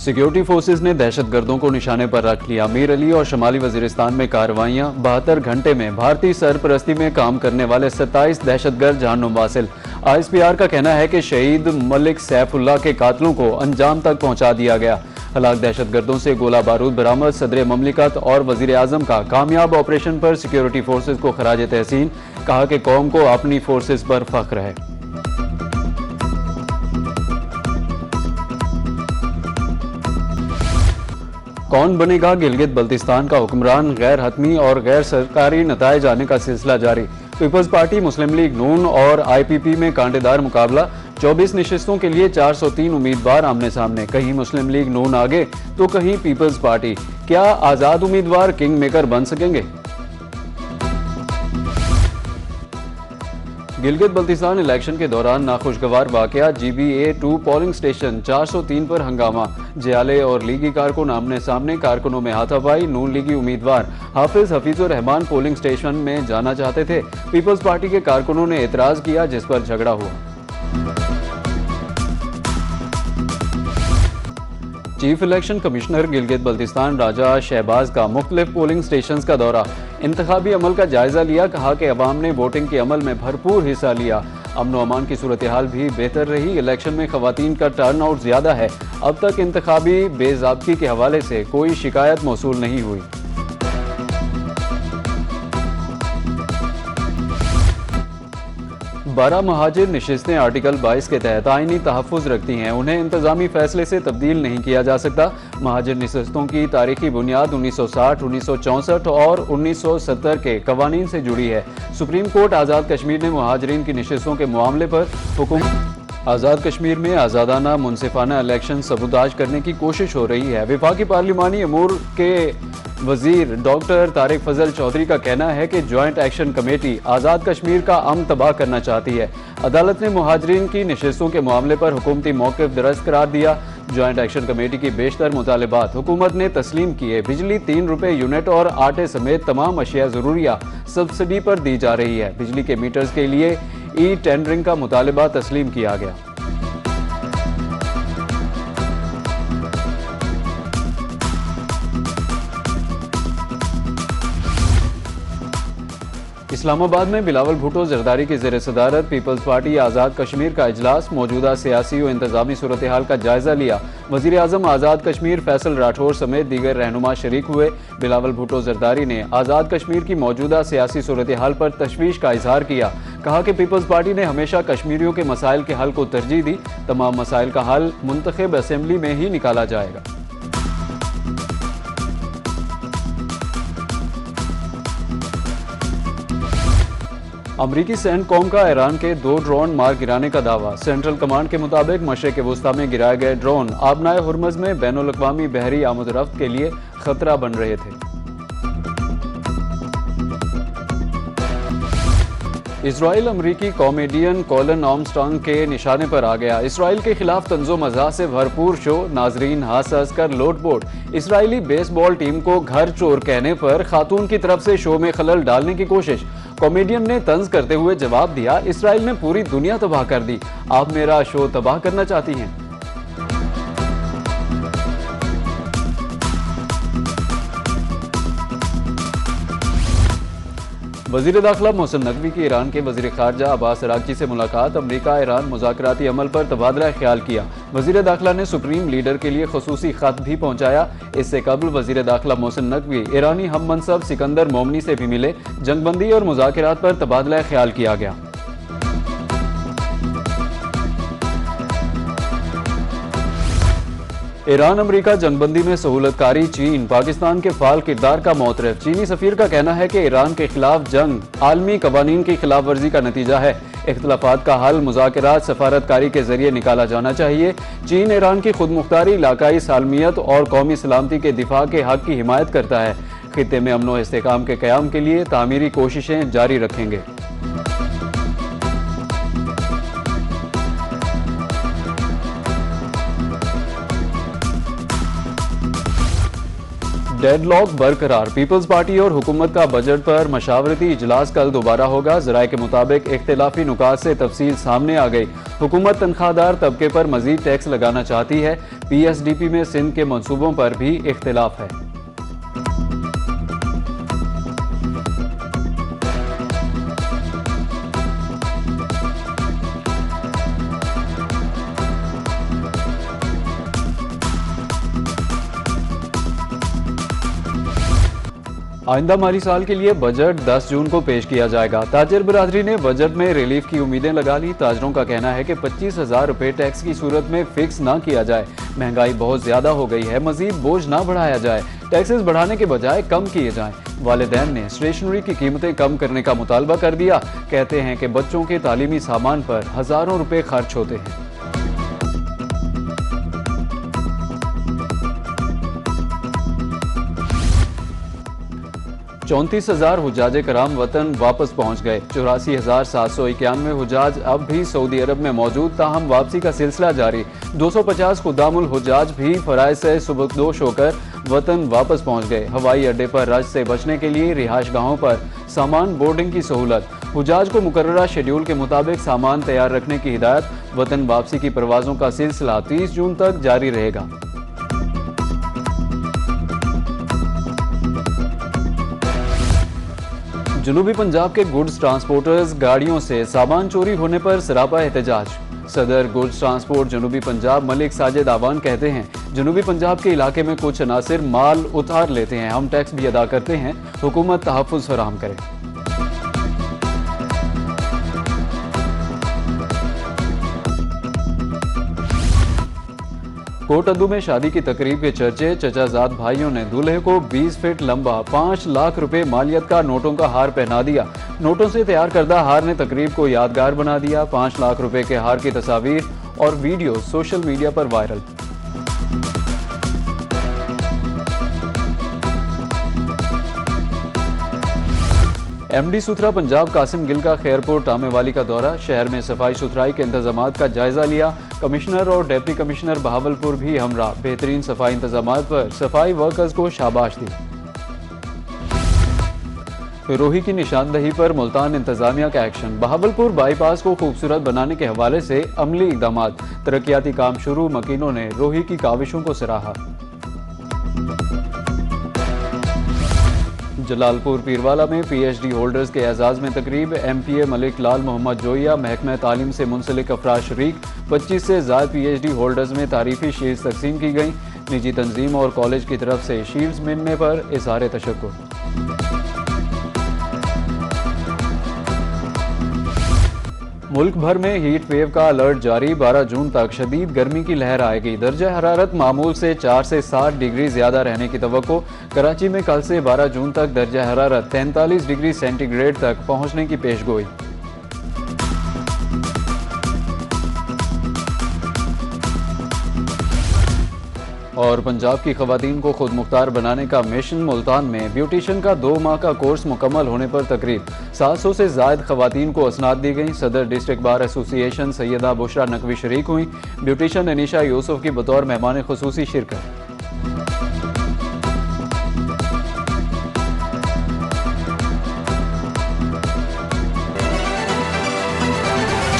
Security forces ने दहशतगर्दों को निशाने पर रख लिया। मीर अली और शुमाली वजीरिस्तान में कार्रवाइयां। 72 घंटे में भारतीय सरपरस्ती में काम करने वाले 27 दहशतगर्द जानों हासिल। ISPR का कहना है कि शहीद मलिक सैफुल्लाह के कातलों को अंजाम तक पहुंचा दिया गया। हलाक दहशतगर्दों से गोला बारूद बरामद। सदर ममलिकत और वजीर आजम का कामयाब ऑपरेशन पर सिक्योरिटी फोर्सेज को खराज तहसीन। कहा कि कौम को अपनी फोर्सेज पर फख्र है। कौन बनेगा गिलगित बल्तिस्तान का हुक्मरान? गैर हतमी और गैर सरकारी नताइज आने का सिलसिला जारी। पीपल्स पार्टी, मुस्लिम लीग नून और IPP में कांटेदार मुकाबला। 24 नशिस्तों के लिए 403 उम्मीदवार आमने सामने। कहीं मुस्लिम लीग नून आगे तो कहीं पीपल्स पार्टी। क्या आजाद उम्मीदवार किंग मेकर बन सकेंगे? गिलगित बल्तिस्तान इलेक्शन के दौरान नाखुशगवार वाकया। GBA2 पोलिंग स्टेशन 403 पर हंगामा। जियाले और लीगी कारकुन आमने सामने। कारकुनों में हाथापाई। नून लीगी उम्मीदवार हाफिज हफीजुर रहमान पोलिंग स्टेशन में जाना चाहते थे। पीपल्स पार्टी के कारकुनों ने एतराज किया, जिस पर झगड़ा हुआ। Chief election commissioner Gilgit Baltistan Raja Shahbaz का मुख्तलिफ पोलिंग स्टेशन का दौरा। इंतखाबी अमल का जायजा लिया। कहा कि अवाम ने वोटिंग के अमल में भरपूर हिस्सा लिया। अमन व अमान की सूरत हाल भी बेहतर रही। इलेक्शन में खवातीन का टर्न आउट ज्यादा है। अब तक इंतखाबी बेज़ाब्ती के हवाले से कोई शिकायत मौसूल नहीं हुई। बारह महाजिर नशिस्तें आर्टिकल 22 के तहत आईनी तहफ़्फ़ुज़ रखती हैं। उन्हें इंतजामी फैसले से तब्दील नहीं किया जा सकता। महाजिर नशिस्तों की तारीखी बुनियाद 1960, 1964 और 1970 के कवानीन से जुड़ी है। सुप्रीम कोर्ट आज़ाद कश्मीर ने महाजरीन की नशिस्तों के मामले पर हुक्म। आज़ाद कश्मीर में आज़ादाना मुनसिफाना इलेक्शन सबूताज करने की कोशिश हो रही है। वफाकी पार्लिमानी अमूर के वजीर डॉक्टर तारिक फजल चौधरी का कहना है कि joint action committee Azad Kashmir का अमन तबाह करना चाहती है। अदालत ने मुहाजिरीन की नशिस्तों के मामले पर हुकूमती मौक़िफ़ दरस्त करार दिया। ज्वाइंट एक्शन कमेटी की बेशतर मुतालिबात हुकूमत ने तस्लीम किए। बिजली 3 रुपये यूनिट और आटे समेत तमाम अशिया ज़रूरिया सब्सिडी पर दी जा रही है। बिजली के मीटर्स के लिए टेंडरिंग का मुतालिबा तस्लीम किया गया। इस्लामाबाद में बिलावल भुट्टो जरदारी की ज़ेर सदारत पीपल्स पार्टी आज़ाद कश्मीर का इजलास। मौजूदा सियासी और इंतजामी सूरत हाल का जायजा लिया। वज़ीर आज़म आज़ाद कश्मीर फैसल राठौर समेत दीगर रहनुमा शरीक हुए। बिलावल भुट्टो जरदारी ने आज़ाद कश्मीर की मौजूदा सियासी सूरत हाल पर तशवीश का इजहार किया। कहा कि पीपल्स पार्टी ने हमेशा कश्मीरियों के मसाइल के हल को तरजीह दी। तमाम मसाइल का हल मुंतखब असेंबली में ही निकाला जाएगा। अमरीकी सेंटकॉम का ईरान के 2 ड्रोन मार गिराने का दावा। सेंट्रल कमांड के मुताबिक मशरिक वुस्ता में गिराए गए ड्रोन आबनाए हुर्मज़ में बैनुल-अक़वामी बहरी आमद-रफ्त के लिए खतरा बन रहे थे। इसराइल अमरीकी कॉमेडियन कॉलन आर्मस्ट्रांग के निशाने पर आ गया। इसराइल के खिलाफ तंज़ो मज़ाह से भरपूर शो। नाजरीन हंस हंस कर लोटपोट। इसराइली बेसबॉल टीम को घर चोर कहने पर खातून की तरफ से शो में खलल डालने की कोशिश। कॉमेडियन ने तंज करते हुए जवाब दिया, इसराइल ने पूरी दुनिया तबाह कर दी, आप मेरा शो तबाह करना चाहती हैं। वज़ीर दाखिला मोहसिन नकवी की ईरान के वज़ीर ख़ारजा अब्बास अराग़ची से मुलाकात। अमरीका ईरान मुज़ाकराती अमल पर तबादला ख्याल किया। वज़ीर दाखिला ने सुप्रीम लीडर के लिए ख़ुसूसी ख़त भी पहुँचाया। इससे कबल वज़ीर दाखिला मोहसिन नकवी ईरानी हम मनसब सिकंदर मोमनी से भी मिले। जंगबंदी और मुज़ाकरात पर तबादला ख्याल किया गया। ईरान अमरीका जंगबंदी में सहूलतकारी। चीन पाकिस्तान के फाल किरदार का मोतरफ। चीनी सफीर का कहना है कि ईरान के खिलाफ जंग आलमी कवानीन की खिलाफ वर्जी का नतीजा है। इख्तलाफात का हल मुज़ाकरात सफारतकारी के जरिए निकाला जाना चाहिए। चीन ईरान की खुद मुख्तारी, इलाकाई सालमियत और कौमी सलामती के दिफा के हक की हिमायत करता है। खित्ते में अमन व इस्तेहकाम के क़याम के लिए तामीरी कोशिशें जारी रखेंगे। डेडलॉक बरकरार। पीपल्स पार्टी और हुकूमत का बजट पर मशावरती इजलास कल दोबारा होगा। जराये के मुताबिक इख्तिलाफी नुकात से तफसील सामने आ गई। हुकूमत तनख्वाहदार तबके पर मजीद टैक्स लगाना चाहती है। PSDP में सिंध के मंसूबों पर भी इख्तिलाफ है। आइंदा माली साल के लिए बजट 10 जून को पेश किया जाएगा। ताजर बिरादरी ने बजट में रिलीफ की उम्मीदें लगा ली। ताजरों का कहना है कि 25,000 रुपये टैक्स की सूरत में फिक्स ना किया जाए। महंगाई बहुत ज्यादा हो गई है, मजीद बोझ ना बढ़ाया जाए। टैक्सेस बढ़ाने के बजाय कम किए जाएं। वालिदैन ने स्टेशनरी की कीमतें कम करने का मुतालबा कर दिया। कहते हैं कि बच्चों के तालीमी सामान पर हजारों रुपए खर्च होते हैं। 34,000 हुज्जाज कराम वतन वापस पहुंच गए। 84,791 हुज्जाज अब भी सऊदी अरब में मौजूद, ताहम वापसी का सिलसिला जारी। 250 खुदामुल हुज्जाज भी फराइज से सुबकदोश होकर वतन वापस पहुंच गए। हवाई अड्डे पर रश से बचने के लिए रिहाइश गाहों पर सामान बोर्डिंग की सहूलत। हुज्जाज को मुकर्ररा शेड्यूल के मुताबिक सामान तैयार रखने की हिदायत। वतन वापसी की परवाज़ों का सिलसिला 30 जून तक जारी रहेगा। जनूबी पंजाब के गुड्स ट्रांसपोर्टर्स गाड़ियों से सामान चोरी होने पर सरापा एहतजाज। सदर गुड्स ट्रांसपोर्ट जनूबी पंजाब मलिक साजिद आवान कहते हैं, जनूबी पंजाब के इलाके में कुछ अनासिर माल उतार लेते हैं, हम टैक्स भी अदा करते हैं, हुकूमत तहफ़्फ़ुज़ फराहम करे। कोटअद्दू में शादी की तकरीब के चर्चे। चचाजाद भाइयों ने दूल्हे को 20 फीट लंबा 5 लाख रुपए मालियत का नोटों का हार पहना दिया। नोटों से तैयार करदा हार ने तकरीब को यादगार बना दिया। 5 लाख रुपए के हार की तस्वीर और वीडियो सोशल मीडिया पर वायरल। MD सुथरा पंजाब कासिम गिल का खैरपुर टामेवाली का दौरा। शहर में सफाई सुथराई के इंतजामात का जायजा लिया। कमिश्नर और डिप्टी कमिश्नर बहावलपुर भी हमरा। बेहतरीन सफाई इंतजामात पर सफाई वर्कर्स को शाबाश दी। रोही की निशानदही पर मुल्तान इंतजामिया का एक्शन। बहावलपुर बाईपास को खूबसूरत बनाने के हवाले से अमली इकदामात। तरक्याती काम शुरू। मकीनों ने रोही की काविशों को सराहा। जलालपुर पीरवाला में PhD होल्डर्स के एजाज में तकरीब। MPA मलिक लाल मोहम्मद जोइया महकमा तालीम से मुंसलिक अफराद शरीक। 25 से ज़ायद PhD होल्डर्स में तारीफी शील्ड्स तकसीम की गई। निजी तंजीम और कॉलेज की तरफ से शील्ड्स मिलने पर इज़हार तशक्कुर। मुल्क भर में हीट वेव का अलर्ट जारी। 12 जून तक शदीद गर्मी की लहर आएगी। दर्जा हरारत मामूल से 4 से 7 डिग्री ज्यादा रहने की तवक्को। कराची में कल से 12 जून तक दर्जा हरारत 43 डिग्री सेंटीग्रेड तक पहुंचने की पेशगोई। और पंजाब की खवातीन को खुद मुख्तार बनाने का मिशन। मुल्तान में ब्यूटिशियन का 2 माह का कोर्स मुकम्मल होने पर तकरीब। 700 से ज़ायद खवातीन को असनाद दी गई। सदर district bar association Syeda Bushra Naqvi शरीक हुई। ब्यूटिशियन अनीशा यूसुफ की बतौर मेहमान खुसूसी शिरकत।